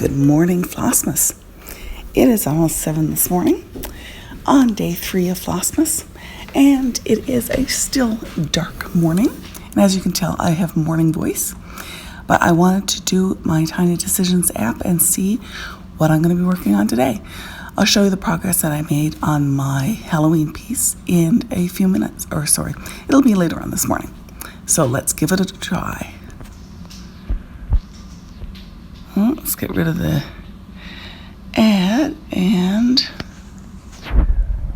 Good morning, Flossmas. It is almost 7 this morning on day 3 of Flossmas, and it is a still dark morning. And as you can tell, I have morning voice, but I wanted to do my Tiny Decisions app and see what I'm going to be working on today. I'll show you the progress that I made on my Halloween piece in a few minutes, it'll be later on this morning. So let's give it a try. Let's get rid of the ad and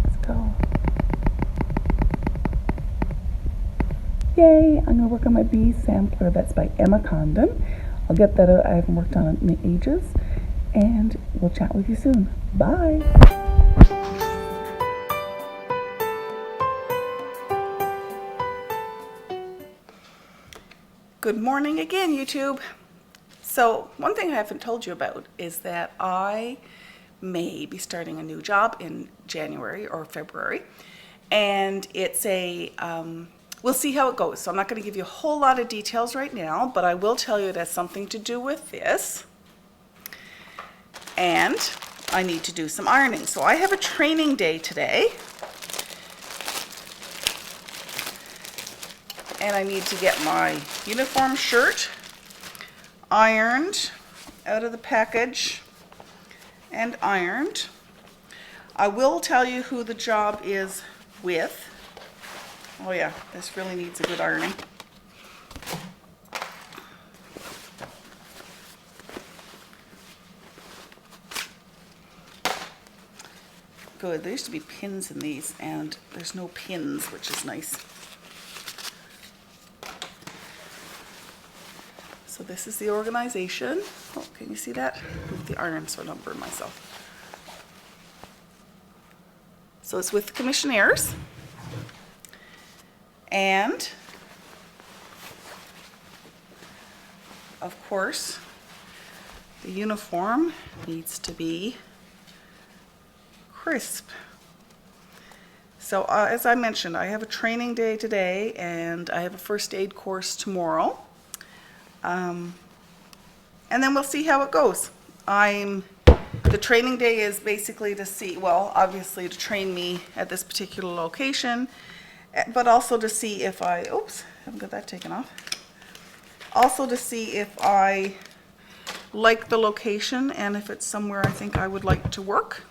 let's go. Yay, I'm going to work on my bee sampler. That's by Emma Condon. I'll get that out. I haven't worked on it in ages. And we'll chat with you soon. Bye. Good morning again, YouTube. So one thing I haven't told you about is that I may be starting a new job in January or February, and it's we'll see how it goes. So I'm not going to give you a whole lot of details right now, but I will tell you it has something to do with this, and I need to do some ironing. So I have a training day today, and I need to get my uniform shirt ironed out of the package and ironed. I will tell you who the job is with. Oh yeah, this really needs a good ironing. Good, there used to be pins in these and there's no pins, which is nice. So this is the organization. Oh, can you see that? Move the iron so I don't burn myself. So it's with commissionaires. And of course, the uniform needs to be crisp. So as I mentioned, I have a training day today and I have a first aid course tomorrow. And then we'll see how it goes. The training day is basically to see, well, obviously to train me at this particular location, but also to see if haven't got that taken off. Also to see if I like the location and if it's somewhere I think I would like to work.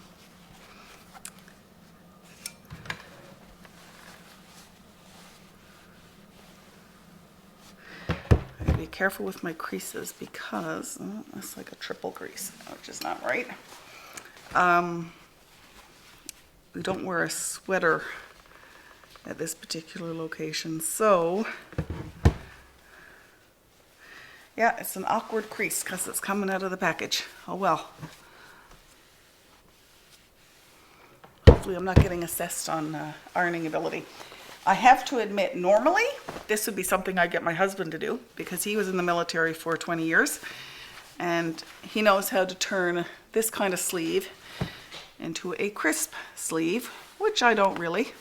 Be careful with my creases because that's like a triple crease, which is not right. We don't wear a sweater at this particular location, so yeah, it's an awkward crease because it's coming out of the package. Oh well. Hopefully I'm not getting assessed on ironing ability. I have to admit, normally, this would be something I'd get my husband to do because he was in the military for 20 years and he knows how to turn this kind of sleeve into a crisp sleeve, which I don't really.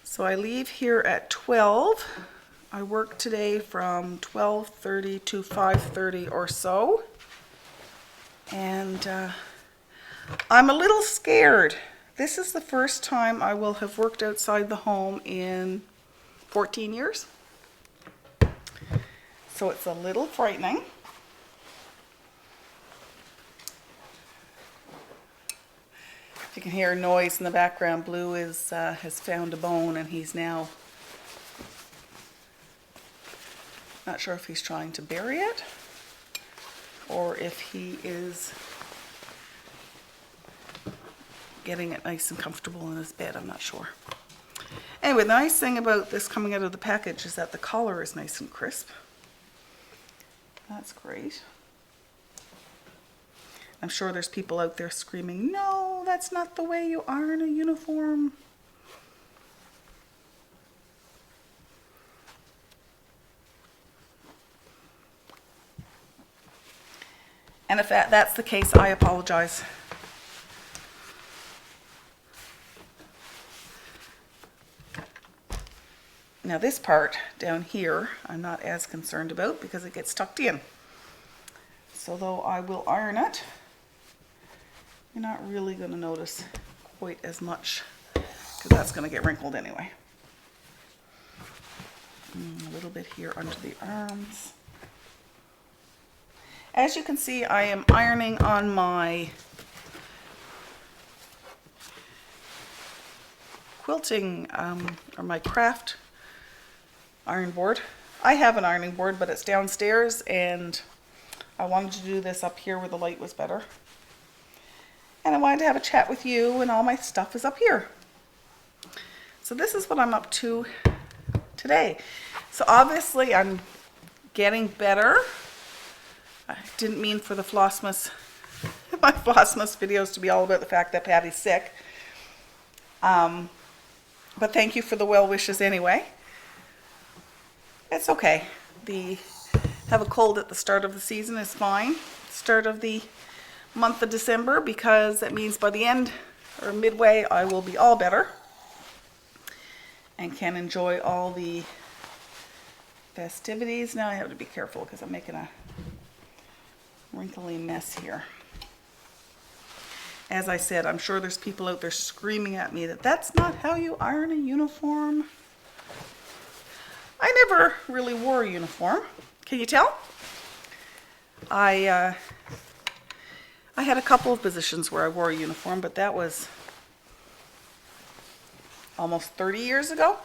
So I leave here at 12. I work today from 12:30 to 5:30 or so, and I'm a little scared. This is the first time I will have worked outside the home in 14 years, so it's a little frightening. If you can hear noise in the background, Blue has found a bone and he's now not sure if he's trying to bury it or if he is getting it nice and comfortable in his bed. I'm not sure. Anyway, the nice thing about this coming out of the package is that the collar is nice and crisp. That's great. I'm sure there's people out there screaming, no, that's not the way you iron a uniform. And if that's the case, I apologize. Now this part down here, I'm not as concerned about because it gets tucked in. So though I will iron it, you're not really going to notice quite as much because that's going to get wrinkled anyway. A little bit here under the arms. As you can see, I am ironing on my quilting or my craft iron board. I have an ironing board, but it's downstairs, and I wanted to do this up here where the light was better. And I wanted to have a chat with you, and all my stuff is up here. So this is what I'm up to today. So obviously I'm getting better. I didn't mean for the Flossmas, my Flossmas videos to be all about the fact that Patty's sick. But thank you for the well wishes anyway. It's okay. Have a cold at the start of the season is fine. Start of the month of December, because that means by the end or midway I will be all better and can enjoy all the festivities. Now I have to be careful because I'm making a wrinkly mess here. As I said, I'm sure there's people out there screaming at me that that's not how you iron a uniform. I never really wore a uniform. Can you tell? I had a couple of positions where I wore a uniform, but that was almost 30 years ago.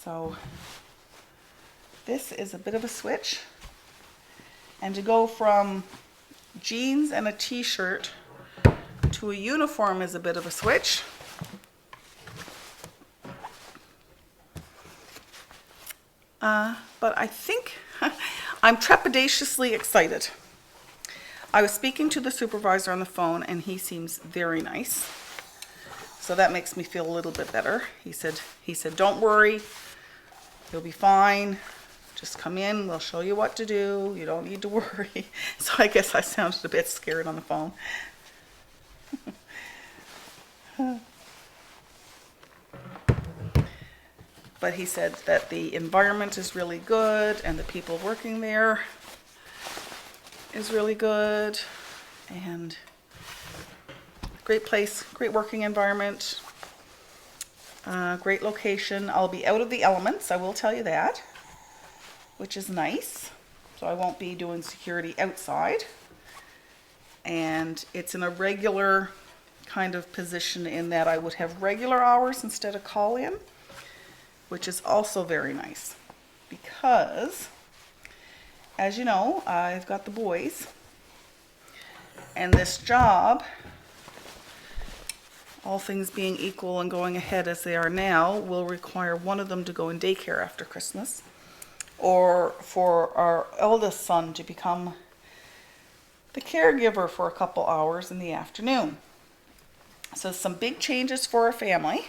So this is a bit of a switch. And to go from jeans and a t-shirt to a uniform is a bit of a switch. But I think I'm trepidatiously excited. I was speaking to the supervisor on the phone, and he seems very nice. So that makes me feel a little bit better. He said, don't worry, you'll be fine. Just come in, we'll show you what to do. You don't need to worry. So I guess I sounded a bit scared on the phone. But he said that the environment is really good and the people working there is really good, and great place, great working environment, great location. I'll be out of the elements, I will tell you that, which is nice. So I won't be doing security outside. And it's in a regular kind of position in that I would have regular hours instead of call-in, which is also very nice because, as you know, I've got the boys, and this job, all things being equal and going ahead as they are now, will require one of them to go in daycare after Christmas, or for our eldest son to become the caregiver for a couple hours in the afternoon. So some big changes for our family.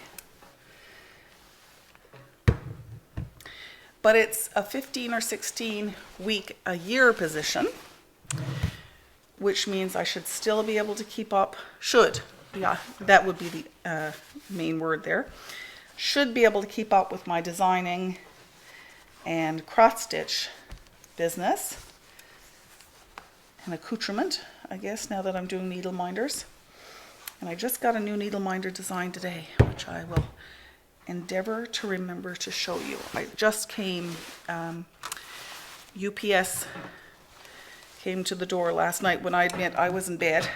But it's a 15 or 16 week a year position, which means I should still be able to keep up, yeah, that would be the main word there, should be able to keep up with my designing and cross stitch business and accoutrement, I guess, now that I'm doing needle minders. And I just got a new needle minder design today, which I will endeavor to remember to show you. I just came, UPS came to the door last night when I admit I was in bed.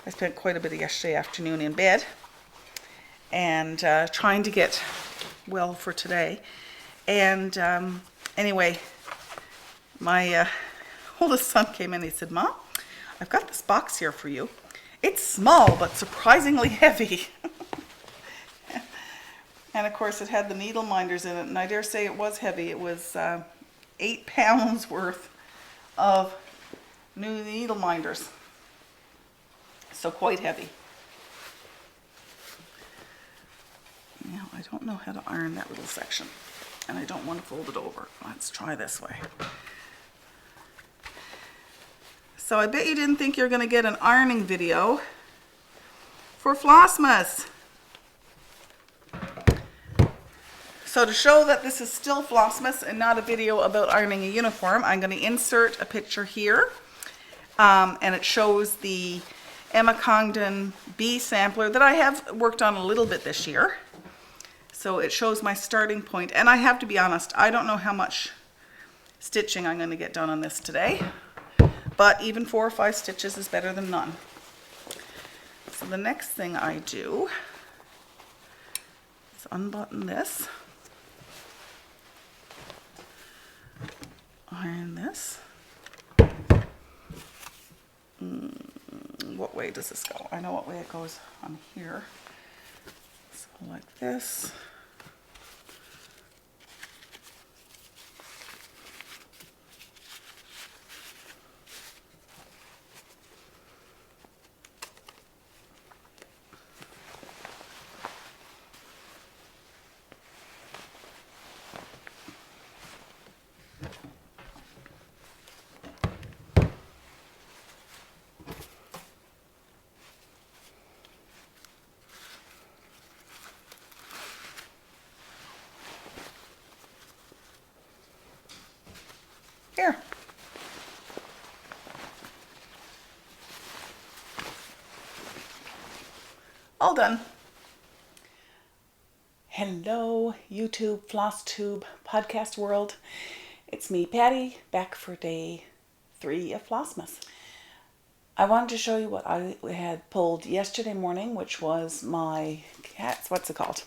I spent quite a bit of yesterday afternoon in bed and trying to get well for today. And anyway, my oldest son came in and he said, "Mom, I've got this box here for you. It's small but surprisingly heavy." And of course it had the needle minders in it, and I dare say it was heavy. It was 8 pounds worth of new needle minders. So quite heavy. Now I don't know how to iron that little section, and I don't want to fold it over. Let's try this way. So I bet you didn't think you're going to get an ironing video for Flossmas. So to show that this is still Flossmas and not a video about ironing a uniform, I'm going to insert a picture here. And it shows the Emma Congdon bee sampler that I have worked on a little bit this year. So it shows my starting point. And I have to be honest, I don't know how much stitching I'm going to get done on this today. But even 4 or 5 stitches is better than none. So the next thing I do is unbutton this. Iron this. What way does this go? I know what way it goes on here. So like this. Here. All done. Hello, YouTube, FlossTube, podcast world. It's me, Patty, back for day 3 of Flossmas. I wanted to show you what I had pulled yesterday morning, which was my cat's, what's it called?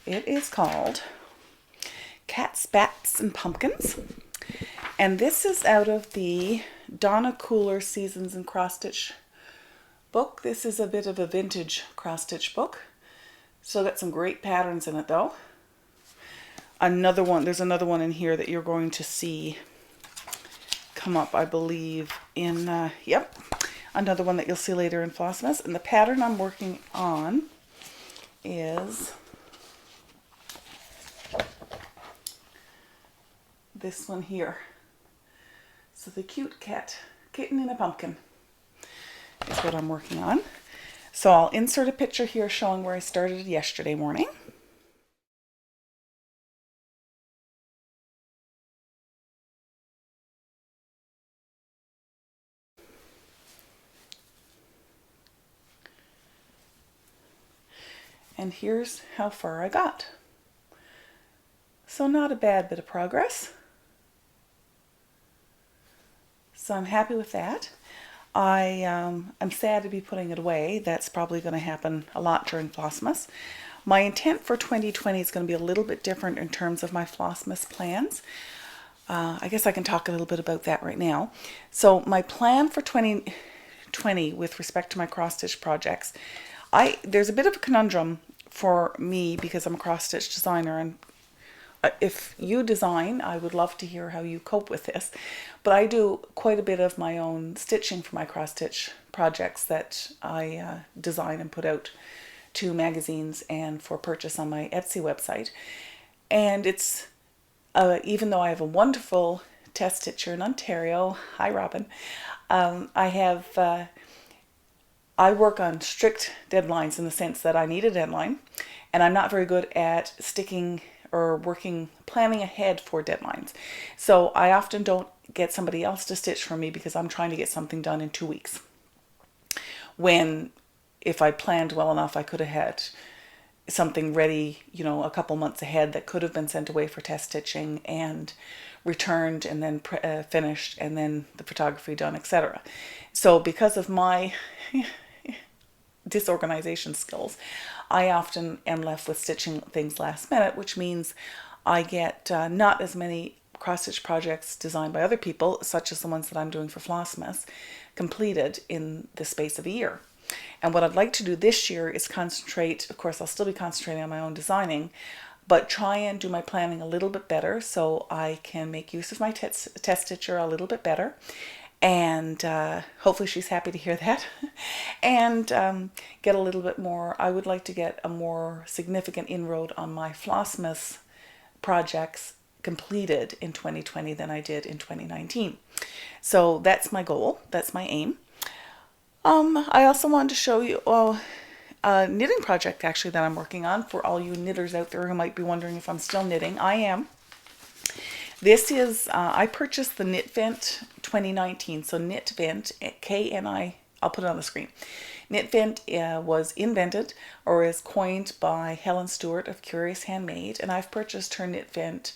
It is called Cat Spats and Pumpkins, and this is out of the Donna Cooler Seasons and Cross Stitch book. This is a bit of a vintage cross stitch book. Still got some great patterns in it though. Another one, there's another one in here that you're going to see come up, I believe, in yep, another one that you'll see later in Flossmas. And the pattern I'm working on is this one here. So the cute kitten in a pumpkin is what I'm working on. So I'll insert a picture here showing where I started yesterday morning. And here's how far I got. So not a bad bit of progress. So I'm happy with that. I'm sad to be putting it away. That's probably going to happen a lot during Flossmas. My intent for 2020 is going to be a little bit different in terms of my Flossmas plans. I guess I can talk a little bit about that right now. So my plan for 2020 with respect to my cross-stitch projects, there's a bit of a conundrum for me because I'm a cross-stitch designer, and if you design, I would love to hear how you cope with this. But I do quite a bit of my own stitching for my cross-stitch projects that I design and put out to magazines and for purchase on my Etsy website. And it's, even though I have a wonderful test stitcher in Ontario, hi Robin, I work on strict deadlines in the sense that I need a deadline, and I'm not very good at sticking or planning ahead for deadlines. So I often don't get somebody else to stitch for me because I'm trying to get something done in 2 weeks. When if I planned well enough, I could have had something ready, you know, a couple months ahead that could have been sent away for test stitching and returned and then finished and then the photography done, etc. So because of my disorganization skills, I often am left with stitching things last minute, which means I get not as many cross-stitch projects designed by other people, such as the ones that I'm doing for Flossmas, completed in the space of a year. And what I'd like to do this year is concentrate, of course I'll still be concentrating on my own designing, but try and do my planning a little bit better so I can make use of my test stitcher a little bit better. And hopefully she's happy to hear that. And get a little bit more, I would like to get a more significant inroad on my Flossmas projects completed in 2020 than I did in 2019. So that's my goal, that's my aim. I also wanted to show you, knitting project actually that I'm working on for all you knitters out there who might be wondering if I'm still knitting. I am. This is, I purchased the Knit Vent 2019. So Knit Vent, K-N-I, I'll put it on the screen. Knit Vent was invented or is coined by Helen Stewart of Curious Handmade, and I've purchased her Knit Vent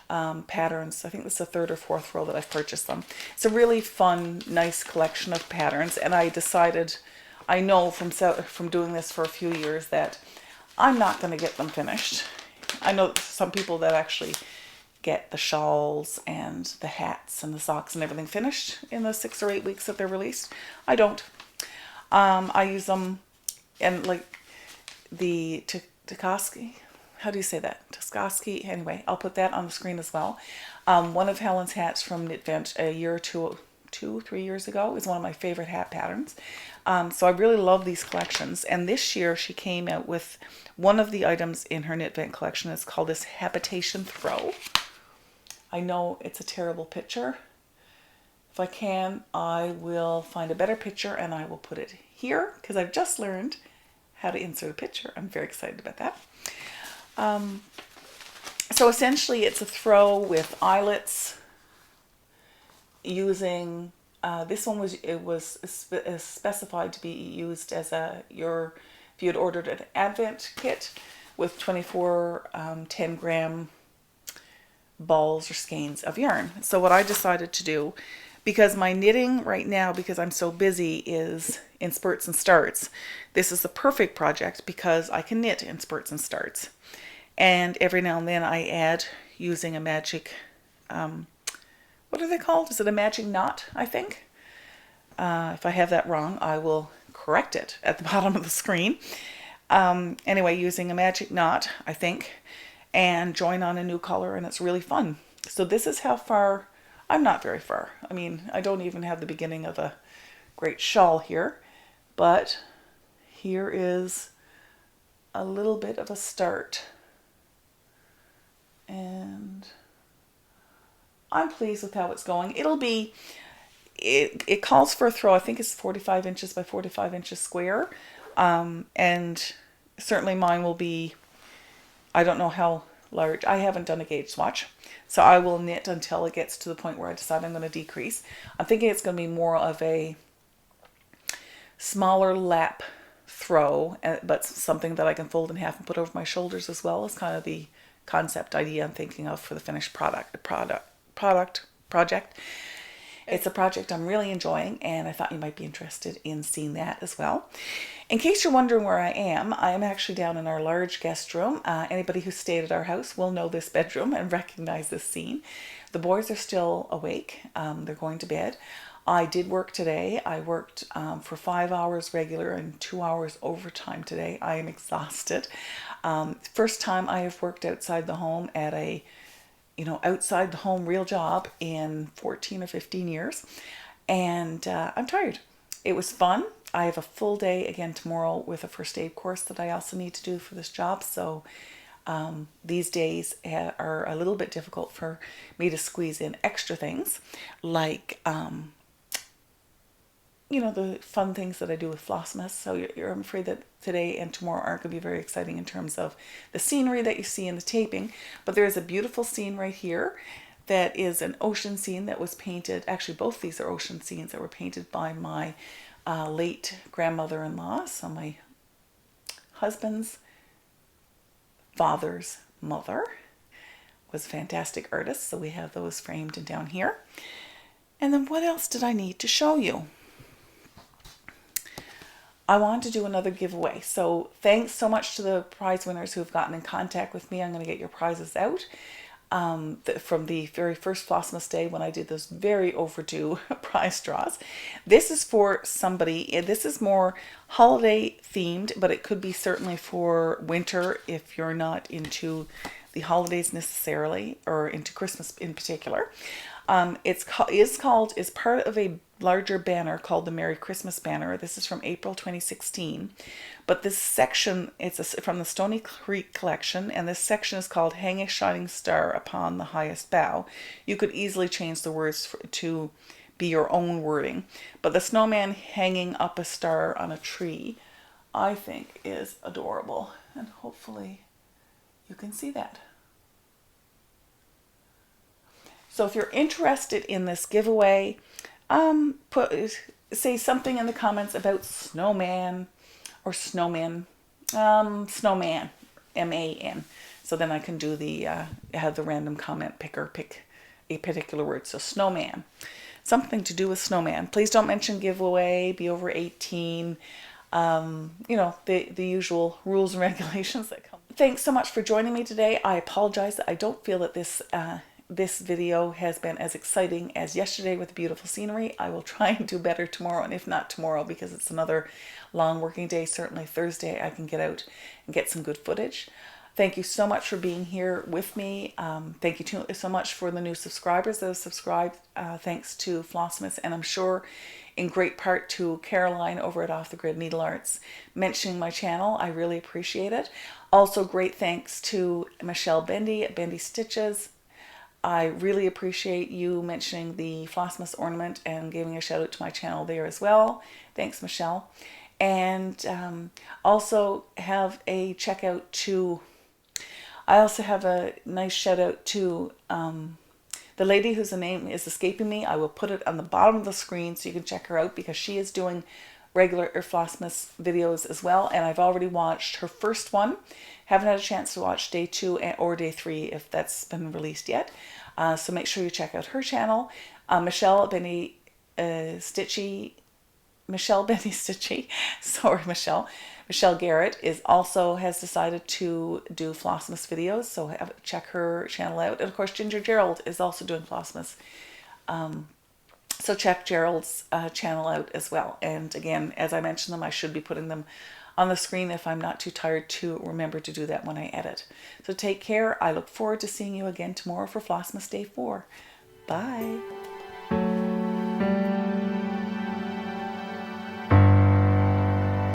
patterns. I think this is the third or fourth row that I've purchased them. It's a really fun, nice collection of patterns, and I decided, I know from doing this for a few years that I'm not going to get them finished. I know some people that actually get the shawls and the hats and the socks and everything finished in the 6 or 8 weeks that they're released. I don't. I use them, and like the Tuskasky, how do you say that? Tuskasky, anyway, I'll put that on the screen as well. One of Helen's hats from Knit Vent a year or 3 years ago is one of my favorite hat patterns. So I really love these collections, and this year she came out with one of the items in her Knit Vent collection. It's called this Habitation Throw. I know it's a terrible picture. If I can, I will find a better picture and I will put it here because I've just learned how to insert a picture. I'm very excited about that. So essentially it's a throw with eyelets using, this one was specified to be used as if you had ordered an Advent kit with 24 10-gram balls or skeins of yarn. So what I decided to do, because my knitting right now, because I'm so busy, is in spurts and starts, this is the perfect project because I can knit in spurts and starts. And every now and then I add using a magic, what are they called? Is it a magic knot, I think? If I have that wrong, I will correct it at the bottom of the screen. Anyway, using a magic knot, I think, and join on a new color, and it's really fun. So this is how far, I'm not very far. I mean, I don't even have the beginning of a great shawl here, but here is a little bit of a start. And I'm pleased with how it's going. It'll be, it calls for a throw. I think it's 45 inches by 45 inches square. And certainly mine will be, I don't know how large. I haven't done a gauge swatch. So I will knit until it gets to the point where I decide I'm going to decrease. I'm thinking it's going to be more of a smaller lap throw, but something that I can fold in half and put over my shoulders as well, is kind of the concept idea I'm thinking of for the finished project. It's a project I'm really enjoying, and I thought you might be interested in seeing that as well. In case you're wondering where I am actually down in our large guest room. Anybody who stayed at our house will know this bedroom and recognize this scene. The boys are still awake. They're going to bed. I did work today. I worked for 5 hours regular and 2 hours overtime today. I am exhausted. First time I have worked outside the home at a outside the home real job in 14 or 15 years. And I'm tired. It was fun. I have a full day again tomorrow with a first aid course that I also need to do for this job. So these days are a little bit difficult for me to squeeze in extra things like, the fun things that I do with Flossmas. So I'm afraid that today and tomorrow aren't going to be very exciting in terms of the scenery that you see in the taping. But there is a beautiful scene right here that is an ocean scene that was painted. Actually, both these are ocean scenes that were painted by my late grandmother-in-law, so my husband's father's mother was a fantastic artist. So we have those framed and down here. And then what else did I need to show you? I want to do another giveaway. So thanks so much to the prize winners who have gotten in contact with me. I'm going to get your prizes out from the very first Flossmas day when I did those very overdue prize draws. This is for somebody. This is more holiday themed, but it could be certainly for winter if you're not into the holidays necessarily, or into Christmas in particular. It's part of a larger banner called the Merry Christmas banner. This is from April 2016. But this section, from the Stony Creek collection, and this section is called Hang a Shining Star Upon the Highest Bough. You could easily change the words to be your own wording. But the snowman hanging up a star on a tree I think is adorable. And hopefully you can see that. So if you're interested in this giveaway, say something in the comments about snowman or snowman, snowman, M-A-N. So then I can do the, have the random comment picker pick a particular word. So snowman, something to do with snowman. Please don't mention giveaway, be over 18, you know, the usual rules and regulations that come. Thanks so much for joining me today. I apologize that I don't feel that this video has been as exciting as yesterday with the beautiful scenery. I will try and do better tomorrow, and if not tomorrow, because it's another long working day, certainly Thursday I can get out and get some good footage. Thank you so much for being here with me. Thank you so much for the new subscribers that have subscribed, thanks to Flossmas, and I'm sure in great part to Caroline over at Off the Grid Needle Arts mentioning my channel. I really appreciate it. Also great thanks to Michelle Bendy at Bendy Stitches. I really appreciate you mentioning the Flossmas ornament and giving a shout out to my channel there as well. Thanks, Michelle. And also have a check out to, I also have a nice shout out to the lady whose name is escaping me. I will put it on the bottom of the screen so you can check her out, because she is doing regular Flossmas videos as well. And I've already watched her first one. Haven't had a chance to watch day 2 or day 3 if that's been released yet. So make sure you check out her channel. Michelle Benny Stitchy. Sorry, Michelle. Michelle Garrett has decided to do Flossmas videos, so check her channel out. And of course, Ginger Gerald is also doing Flossmas. So check Gerald's channel out as well. And again, as I mentioned them, I should be putting them on the screen if I'm not too tired to remember to do that when I edit. So take care. I look forward to seeing you again tomorrow for Flossmas Day 4. Bye.